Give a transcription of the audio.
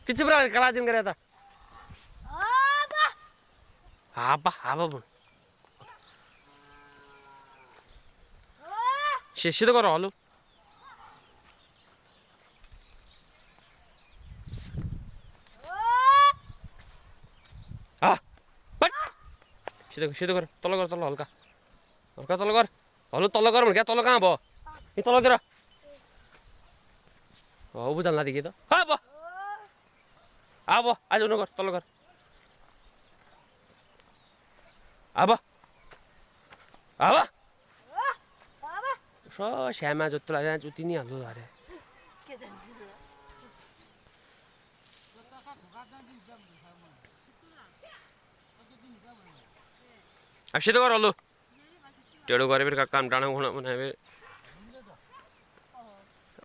तिचे बरं कळा दिन करे आता हा बा पण शिक्षित करो हलो हा बट शिक्षित कर तल हल्का हल्का तल कर हलो तल कर क्या तल कहाँ भो ये तलतिर हो बुझाल्ला देखि त अब आज नगर तल कर अब श्यामा जत्रो लाग्यो जुति नि हाल्नु अरे अब सिधो गर हल्लो टेढो गरे फेरि काम टाढो बनायो